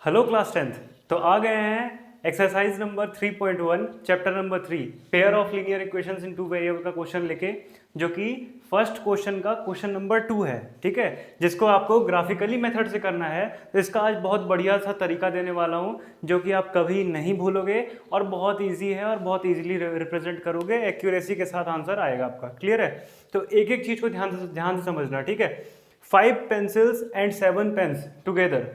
Hello class 10th। तो आ गए हैं exercise number 3.1 chapter number 3 pair of linear equations in two variable का question लेके, जो कि फर्स्ट क्वेश्चन का क्वेश्चन नंबर 2 है। ठीक है, जिसको आपको ग्राफिकली मेथड से करना है। तो इसका आज बहुत बढ़िया सा तरीका देने वाला हूँ जो कि आप कभी नहीं भूलोगे और बहुत ईजी है और बहुत ईजिली रिप्रेजेंट करोगे, एक्यूरेसी के साथ आंसर आएगा आपका। क्लियर है? तो एक एक चीज को ध्यान से समझना। ठीक है, 5 पेंसिल्स एंड 7 पेन्स टुगेदर।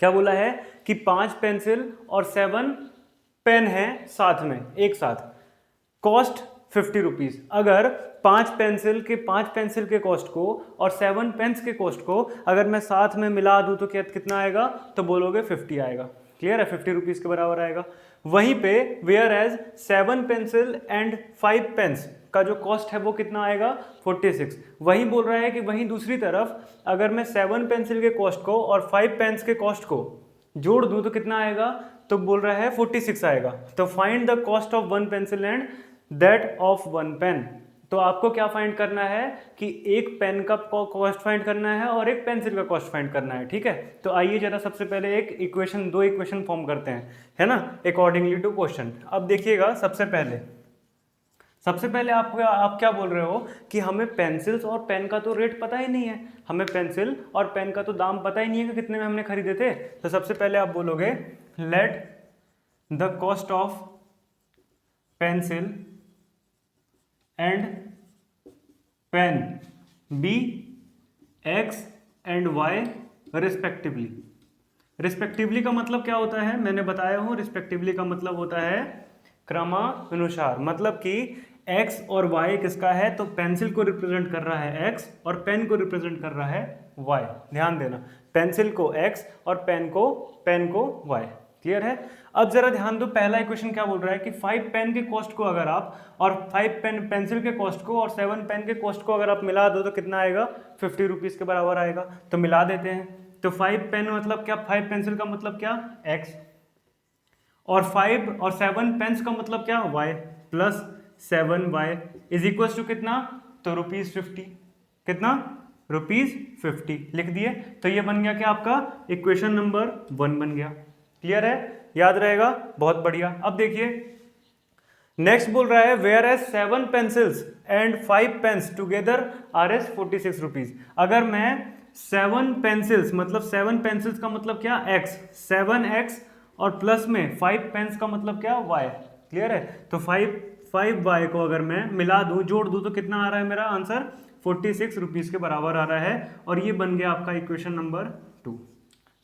क्या बोला है कि 5 पेंसिल और 7 पेन है साथ में, एक साथ। Cost 50 rupees. अगर 5 पेंसिल के कॉस्ट को और 7 पेन्स के कॉस्ट को अगर मैं साथ में मिला दूं तो कितना आएगा? तो बोलोगे 50 आएगा। क्लियर है? 50 रुपीज के बराबर आएगा। वहीं पे whereas 7 pencil and 5 pens का जो कॉस्ट है वो कितना आएगा? 46। वही बोल रहा है कि वहीं दूसरी तरफ अगर मैं 7 पेंसिल के कॉस्ट को और 5 पेन्स के कॉस्ट को जोड़ दूं तो कितना आएगा? तो बोल रहा है 46 आएगा। तो find the cost of 1 pencil and that of 1 pen. तो आपको क्या फाइंड करना है कि एक पेन का कॉस्ट फाइंड करना है और एक पेंसिल का कॉस्ट फाइंड करना है। ठीक है, तो आइए जरा सबसे पहले दो इक्वेशन फॉर्म करते हैं, है ना, अकॉर्डिंगली टू क्वेश्चन। अब देखिएगा, सबसे पहले आप क्या बोल रहे हो कि हमें पेंसिल्स और पेन का तो रेट पता ही नहीं है, हमें पेंसिल और पेन का तो दाम पता ही नहीं है कि कितने में हमने खरीदे थे। तो सबसे पहले आप बोलोगे let the cost of pencil and pen be x and y respectively. Respectively का मतलब क्या होता है? मैंने बताया हूं, रिस्पेक्टिवली का मतलब होता है क्रमानुसार। मतलब कि x और y किसका है? तो पेंसिल को रिप्रेजेंट कर रहा है x और पेन को रिप्रेजेंट कर रहा है y। ध्यान देना, पेंसिल को x और पेन को y। क्लियर है? अब जरा ध्यान दो, पहला इक्वेशन क्या बोल रहा है कि 5 पेन के कॉस्ट को अगर आप और 5 पेंसिल के कॉस्ट को और 7 पेन के कॉस्ट को अगर आप मिला दो तो कितना आएगा? 50 रुपीज के बराबर आएगा। तो मिला देते हैं। तो 5 पेन मतलब क्या? 5 पेंसिल का मतलब क्या? x, और 5 और 7 पेन्स का मतलब क्या? y plus 7y is equal to कितना? तो ₹50। कितना? ₹50 लिख दिए। तो ये बन गया क्या आपका? इक्वेशन नंबर 1 बन गया। क्लियर है? याद रहेगा? बहुत बढ़िया। अब देखिए नेक्स्ट बोल रहा है whereas 7 pencils and 5 pens together are as 46 rupees. अगर मैं 7 पेंसिल्स मतलब 7 पेंसिल्स का मतलब क्या? x, 7x और प्लस में 5 पेन्स का मतलब क्या? y। क्लियर है? तो 5y को अगर मैं मिला दूं, जोड़ दूं, तो कितना आ रहा है मेरा आंसर? 46 रुपीज के बराबर आ रहा है। और ये बन गया आपका इक्वेशन नंबर 2।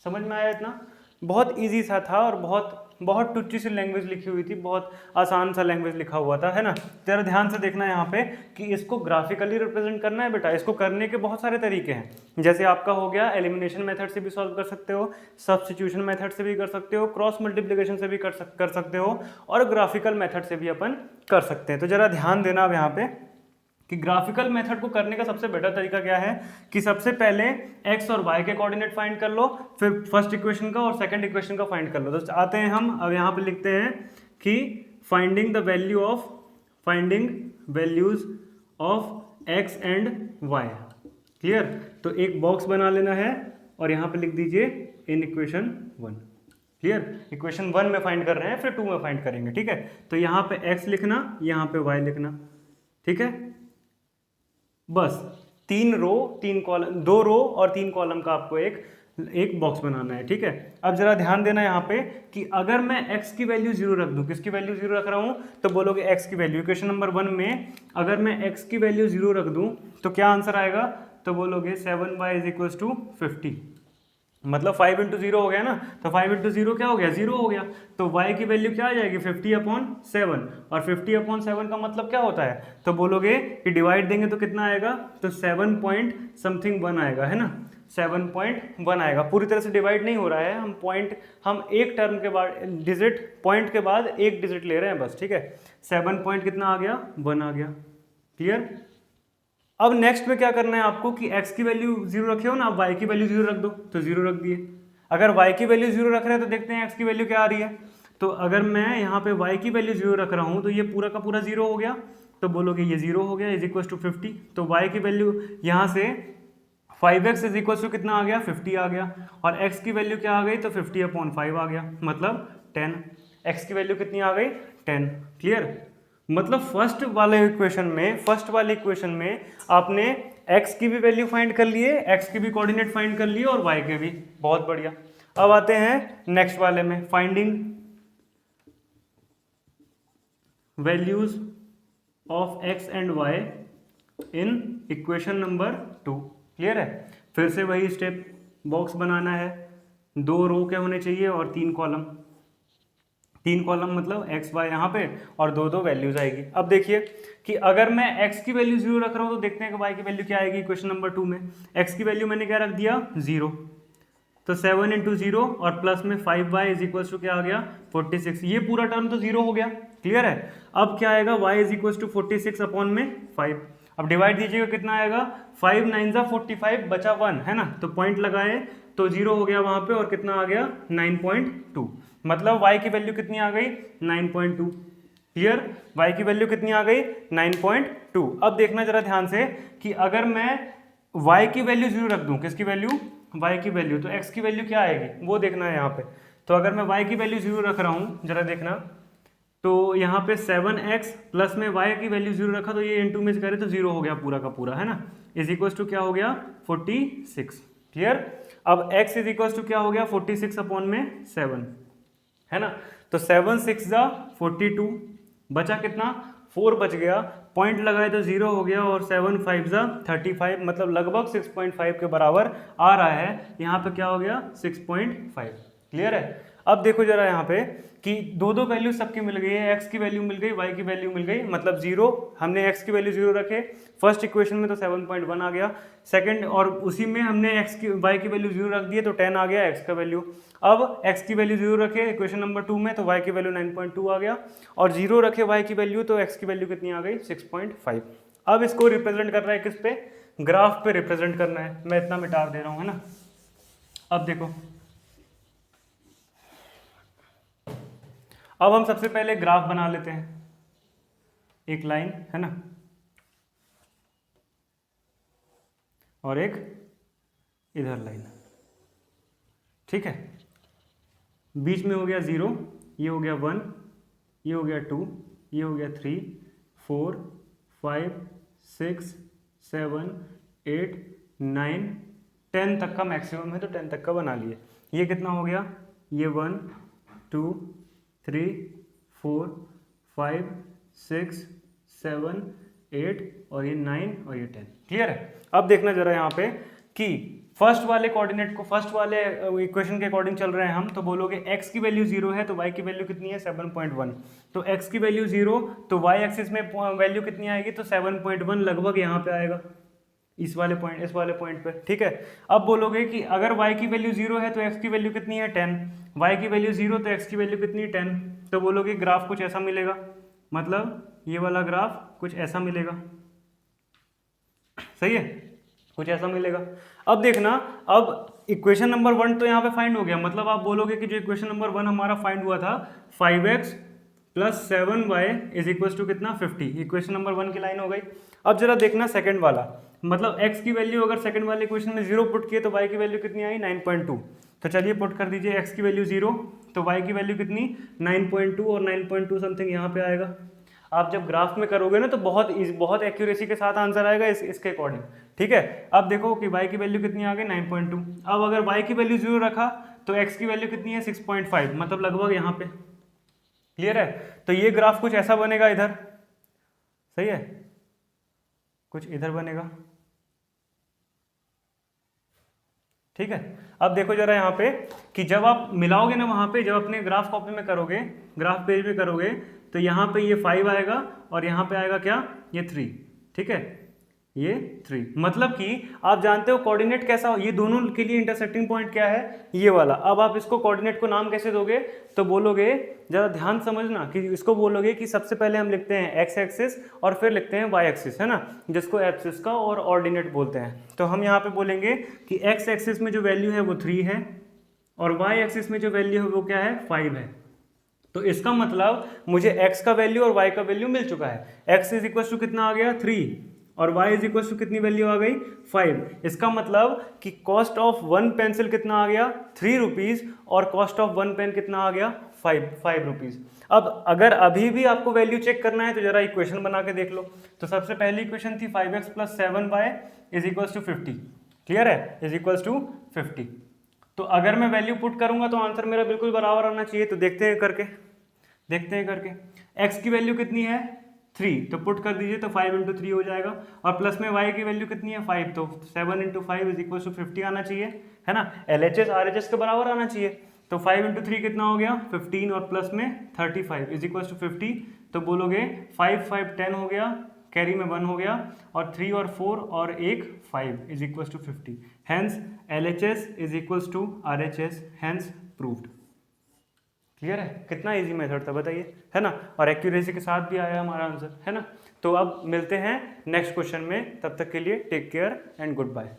समझ में आया इतना? बहुत इजी सा था और बहुत बहुत टुच्ची सी लैंग्वेज लिखी हुई थी, बहुत आसान सा लैंग्वेज लिखा हुआ था, है ना। जरा ध्यान से देखना यहाँ पे कि इसको ग्राफिकली रिप्रेजेंट करना है बेटा। इसको करने के बहुत सारे तरीके हैं। जैसे आपका हो गया एलिमिनेशन मेथड से भी सॉल्व कर सकते हो, सब्स्टिट्यूशन मेथड से भी कर सकते हो, क्रॉस मल्टीप्लिकेशन से भी कर सकते हो, और ग्राफिकल मेथड से भी अपन कर सकते हैं। तो जरा ध्यान देना अब यहाँ पे कि ग्राफिकल मेथड को करने का सबसे बेटर तरीका क्या है कि सबसे पहले x और y के कोऑर्डिनेट फाइंड कर लो, फिर फर्स्ट इक्वेशन का और सेकंड इक्वेशन का फाइंड कर लो। तो आते हैं हम अब यहाँ पे लिखते हैं कि finding values of x and y। Clear? तो एक बॉक्स बना लेना है और यहाँ पे लिख दीजिए इन इक्वेशन 1। क्लियर? इक्वेशन 1 में फाइंड कर रहे हैं, फिर 2 में फाइंड करेंगे। ठीक है, तो यहाँ पे x लिखना, यहाँ पे y लिखना। ठीक है, बस 3 रो 3 कॉलम, 2 रो और 3 कॉलम का आपको एक बॉक्स बनाना है। ठीक है, अब जरा ध्यान देना यहाँ पे कि अगर मैं x की वैल्यू 0 रख दूं, किसकी वैल्यू 0 रख रहा हूं? तो बोलोगे x की वैल्यू। इक्वेशन नंबर 1 में अगर मैं x की वैल्यू 0 रख दूं तो क्या आंसर आएगा? तो बोलोगे 7y इज इक्वल टू 50। मतलब 5 इंटू 0 हो गया ना, तो 5 इंटू 0 क्या हो गया? 0 हो गया। तो y की वैल्यू क्या आ जाएगी? 50/7। और 50/7 का मतलब क्या होता है? तो बोलोगे कि डिवाइड देंगे तो कितना आएगा? तो 7 पॉइंट समथिंग 1 आएगा, है ना। 7.1 आएगा। पूरी तरह से डिवाइड नहीं हो रहा है, हम एक टर्म के बाद डिजिट, पॉइंट के बाद एक डिजिट ले रहे हैं बस। ठीक है, 7 पॉइंट कितना आ गया? 1 आ गया। क्लियर? अब नेक्स्ट में क्या करना है आपको कि x की वैल्यू 0 रखे हो ना, आप y की वैल्यू 0 रख दो। तो 0 रख दिए। अगर y की वैल्यू 0 रख रहे हैं तो देखते हैं x की वैल्यू क्या आ रही है। तो अगर मैं यहाँ पे y की वैल्यू 0 रख रहा हूँ तो ये पूरा का पूरा 0 हो गया। तो बोलोगे ये 0 हो गया इज इक्वल टू 50। तो y की वैल्यू यहाँ से 5x इज इक्वल टू कितना आ गया 50 आ गया, और x की वैल्यू क्या आ गई तो 50/5 आ गया, मतलब 10। x की वैल्यू कितनी आ गई 10। क्लियर? मतलब फर्स्ट वाले इक्वेशन में आपने x की भी वैल्यू फाइंड कर लिए, x की भी कोऑर्डिनेट फाइंड कर लिए और y के भी। बहुत बढ़िया। अब आते हैं नेक्स्ट वाले में, finding values of x and y in equation number 2। Clear है? फिर से वही स्टेप, बॉक्स बनाना है, 2 रो के होने चाहिए और 3 कॉलम। 3 कॉलम मतलब एक्स वाई यहाँ पे, और 2 वैल्यूज आएगी। अब देखिए कि अगर मैं x की वैल्यू 0 रख रहा हूँ तो देखते हैं कि y की वैल्यू क्या आएगी। क्वेश्चन नंबर 2 में x की वैल्यू मैंने क्या रख दिया 0, तो 7 × 0 और प्लस में 5y इज इक्वल टू क्या आ गया 46। ये पूरा टर्म तो 0 हो गया। क्लियर है? अब क्या आएगा y इज इक्वल टू 46/5। अब डिवाइड दीजिएगा कितना आएगा, 5 9 × 45 बचा 1 है ना, तो पॉइंट लगाए तो 0 हो गया वहां पे, और कितना आ गया 9.2। मतलब y की वैल्यू कितनी आ गई 9.2। क्लियर? y की वैल्यू कितनी आ गई 9.2। अब देखना जरा ध्यान से कि अगर मैं y की वैल्यू 0 रख दूं, किसकी वैल्यू y की वैल्यू, तो x की वैल्यू क्या आएगी वो देखना है यहाँ पे। तो अगर मैं y की वैल्यू 0 रख रहा हूँ, जरा देखना, तो यहाँ पे 7x प्लस में y की वैल्यू 0 रखा तो ये इनटू में से करे तो 0 हो गया पूरा का पूरा, है ना, इज इक्वल टू क्या हो गया 46। क्लियर? अब x इज इक्वल टू क्या हो गया 46/7, है ना, तो 7 6 × 42, बचा कितना 4 बच गया, पॉइंट लगाए तो 0 हो गया, और 7 5 × 35, मतलब लगभग 6.5 के बराबर आ रहा है। यहाँ पे क्या हो गया 6.5। क्लियर है? अब देखो जरा यहाँ पे कि 2 वैल्यू सबकी मिल गई है, x की वैल्यू मिल गई, y की वैल्यू मिल गई, मतलब 0। हमने x की वैल्यू 0 रखे फर्स्ट इक्वेशन में तो 7.1 आ गया, सेकंड और उसी में हमने y की वैल्यू 0 रख दिए तो 10 आ गया x का वैल्यू। अब x की वैल्यू 0 रखे इक्वेशन नंबर 2 में तो y की वैल्यू 9.2 आ गया, और 0 रखे y की वैल्यू तो x की वैल्यू कितनी आ गई 6.5। अब इसको रिप्रेजेंट कर रहा है किस पे, ग्राफ पे रिप्रेजेंट करना है। मैं इतना मिटा दे रहा हूँ, है ना। अब देखो, अब हम सबसे पहले ग्राफ बना लेते हैं, एक लाइन है ना, और एक इधर लाइन, ठीक है। बीच में हो गया 0, ये हो गया 1, ये हो गया 2, ये हो गया 3 4 5 6 7 8 9 10 तक का मैक्सिमम है तो 10 तक का बना लिए। ये कितना हो गया, ये 1 2 3 4 5 6 7 8 और ये 9 और ये 10। क्लियर है? अब देखना जरा यहाँ पे कि फर्स्ट वाले कोऑर्डिनेट को, फर्स्ट वाले इक्वेशन के अकॉर्डिंग चल रहे हैं हम, तो बोलोगे x की वैल्यू 0 है तो y की वैल्यू कितनी है 7.1, तो x की वैल्यू 0 तो y एक्सिस में वैल्यू कितनी आएगी तो 7.1 लगभग यहाँ पे आएगा, इस वाले पॉइंट पे, ठीक है। अब बोलोगे कि अगर y की वैल्यू 0 है तो x की वैल्यू कितनी है 10, y की वैल्यू 0 तो x की वैल्यू कितनी है 10, तो बोलोगे ग्राफ कुछ ऐसा मिलेगा, मतलब ये वाला ग्राफ कुछ ऐसा मिलेगा, सही है, कुछ ऐसा मिलेगा। अब देखना, अब इक्वेशन नंबर 1 तो यहाँ पे फाइंड हो गया, मतलब आप बोलोगे कि जो इक्वेशन नंबर 1 हमारा फाइंड हुआ था 5x + 7y is equal to कितना 50, इक्वेशन नंबर 1 की लाइन हो गई। अब जरा देखना सेकंड वाला, मतलब x की वैल्यू अगर सेकंड वाले इक्वेशन में 0 पुट किए तो y की वैल्यू कितनी आई 9.2, तो चलिए पुट कर दीजिए x की वैल्यू 0 तो y की वैल्यू कितनी 9.2 और 9.2 समथिंग यहाँ पे आएगा। आप जब ग्राफ में करोगे ना तो बहुत एक्यूरेसी के साथ आंसर आएगा इसके अकॉर्डिंग, ठीक है। अब देखो कि y की वैल्यू कितनी आ गई 9.2, अब अगर y की वैल्यू 0 रखा तो x की वैल्यू कितनी है 6.5, मतलब लगभग यहाँ पे। क्लियर है? तो ये ग्राफ कुछ ऐसा बनेगा इधर, सही है, कुछ इधर बनेगा, ठीक है। अब देखो जरा यहाँ पे कि जब आप मिलाओगे ना वहां पे, जब अपने ग्राफ कॉपी में करोगे, ग्राफ पेज में करोगे, तो यहाँ पे ये 5 आएगा और यहाँ पे आएगा क्या ये 3, ठीक है, ये 3, मतलब कि आप जानते हो कोऑर्डिनेट कैसा हो, ये दोनों के लिए इंटरसेक्टिंग पॉइंट क्या है ये वाला। अब आप इसको कोऑर्डिनेट को नाम कैसे दोगे, तो बोलोगे, जरा ध्यान समझना कि इसको बोलोगे कि सबसे पहले हम लिखते हैं x एक्सिस और फिर लिखते हैं y एक्सिस, है ना, जिसको एब्सिस का और ऑर्डिनेट बोलते हैं। तो हम यहाँ पे बोलेंगे कि x एक्सिस में जो वैल्यू है वो 3 है और y एक्सिस में जो वैल्यू है वो क्या है 5 है। तो इसका मतलब मुझे x का वैल्यू और y का वैल्यू मिल चुका है। x इज इक्वल टू कितना आ गया 3 और y इज इक्वल टू कितनी वैल्यू आ गई 5। इसका मतलब कि कॉस्ट ऑफ 1 पेंसिल कितना आ गया 3 रुपीज़ और कॉस्ट ऑफ 1 पेन कितना आ गया 5 रुपीज़। अब अगर अभी भी आपको वैल्यू चेक करना है तो जरा इक्वेशन बना के देख लो। तो सबसे पहली इक्वेशन थी 5x + 7y is equals to 50। Clear है, इज इक्वल्स टू 50। तो अगर मैं वैल्यू पुट करूंगा तो आंसर मेरा बिल्कुल बराबर आना चाहिए। तो देखते हैं करके x की वैल्यू कितनी है 3, तो पुट कर दीजिए तो 5 × 3 हो जाएगा। और प्लस में y की वैल्यू कितनी है 5, तो 7 × 5 इज इक्वल टू 50 आना चाहिए, है ना। LHS RHS के बराबर आना चाहिए। तो 5 × 3 कितना हो गया 15 और प्लस में 35 इज इक्वल टू 50। तो बोलोगे 5 5 10 हो गया, कैरी में 1 हो गया, और 3 और 4 और 1 5 is equal to 50। Hence LHS is equal to RHS, hence proved. Clear है, कितना इजी मेथड था बताइए, है ना। और एक्यूरेसी के साथ भी आया हमारा आंसर, है ना। तो अब मिलते हैं नेक्स्ट क्वेश्चन में, तब तक के लिए take care and good bye.